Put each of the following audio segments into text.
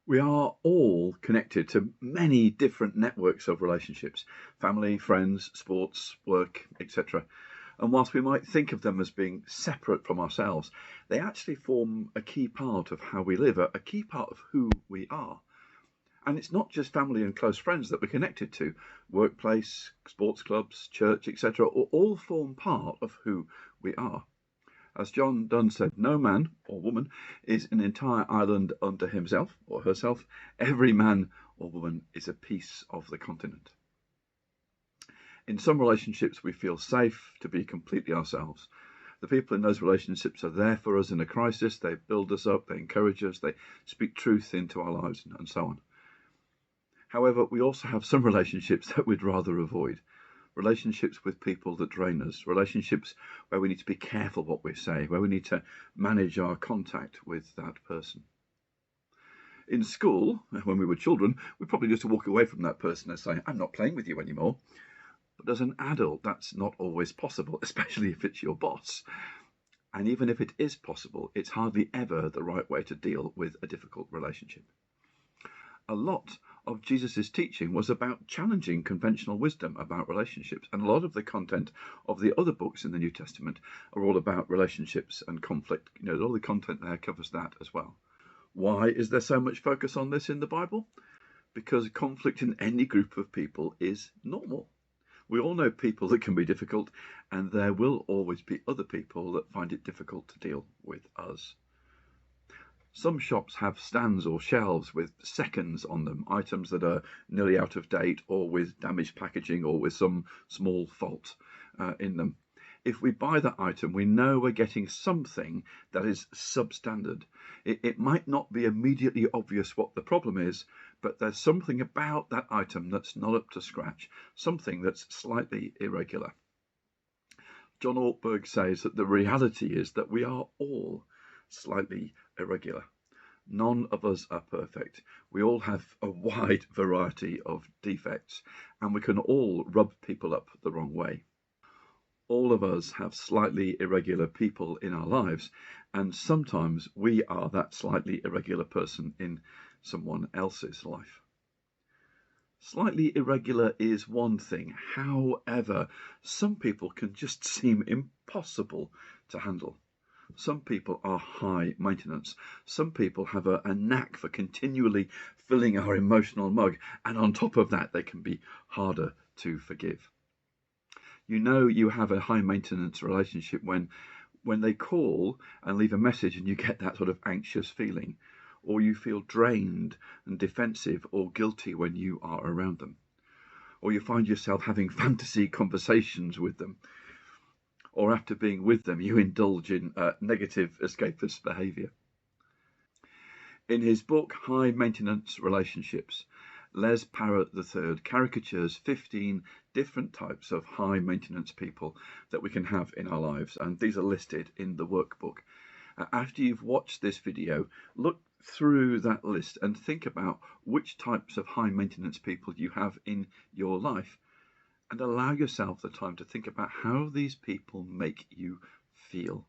We are all connected to many different networks of relationships: family, friends, sports, work, etc. And whilst we might think of them as being separate from ourselves, they actually form a key part of how we live, a key part of who we are. And it's not just family and close friends that we're connected to. Workplace, sports clubs, church, etc. all form part of who we are. As John Donne said, no man or woman is an entire island unto himself or herself. Every man or woman is a piece of the continent. In some relationships, we feel safe to be completely ourselves. The people in those relationships are there for us in a crisis. They build us up, they encourage us, they speak truth into our lives, and so on. However, we also have some relationships that we'd rather avoid. Relationships with people that drain us, relationships where we need to be careful what we say, where we need to manage our contact with that person. In school, when we were children, we probably used to walk away from that person and say, I'm not playing with you anymore. But as an adult, that's not always possible, especially if it's your boss. And even if it is possible, it's hardly ever the right way to deal with a difficult relationship. A lot of Jesus' teaching was about challenging conventional wisdom about relationships, and a lot of the content of the other books in the New Testament are all about relationships and conflict. All the content there covers that as well. Why is there so much focus on this in the Bible? Because conflict in any group of people is normal. We all know people that can be difficult, and there will always be other people that find it difficult to deal with us. Some shops have stands or shelves with seconds on them, items that are nearly out of date or with damaged packaging or with some small fault in them. If we buy that item, we know we're getting something that is substandard. It might not be immediately obvious what the problem is, but there's something about that item that's not up to scratch, something that's slightly irregular. John Ortberg says that the reality is that we are all slightly irregular. None of us are perfect. We all have a wide variety of defects, and we can all rub people up the wrong way. All of us have slightly irregular people in our lives, and sometimes we are that slightly irregular person in someone else's life. Slightly irregular is one thing. However, some people can just seem impossible to handle. Some people are high maintenance. Some people have a knack for continually filling our emotional mug, and on top of that, they can be harder to forgive. You know you have a high maintenance relationship when they call and leave a message and you get that sort of anxious feeling, or you feel drained and defensive or guilty when you are around them, or you find yourself having fantasy conversations with them, or after being with them, you indulge in negative escapist behaviour. In his book, High Maintenance Relationships, Les Parrott III caricatures 15 different types of high maintenance people that we can have in our lives, and these are listed in the workbook. After you've watched this video, look through that list and think about which types of high maintenance people you have in your life, and allow yourself the time to think about how these people make you feel.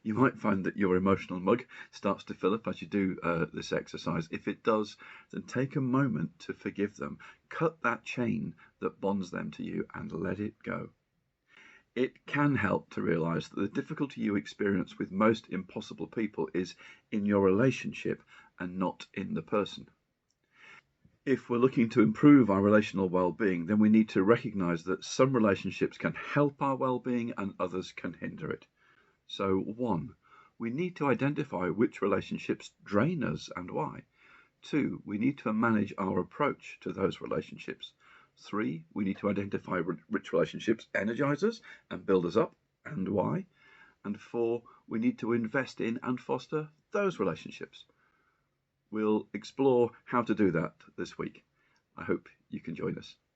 You might find that your emotional mug starts to fill up as you do this exercise. If it does, then take a moment to forgive them. Cut that chain that bonds them to you and let it go. It can help to realize that the difficulty you experience with most impossible people is in your relationship and not in the person. If we're looking to improve our relational well-being, then we need to recognize that some relationships can help our well-being and others can hinder it. So 1, we need to identify which relationships drain us and why. 2, we need to manage our approach to those relationships. 3, we need to identify which relationships energize us and build us up and why. And 4, we need to invest in and foster those relationships. We'll explore how to do that this week. I hope you can join us.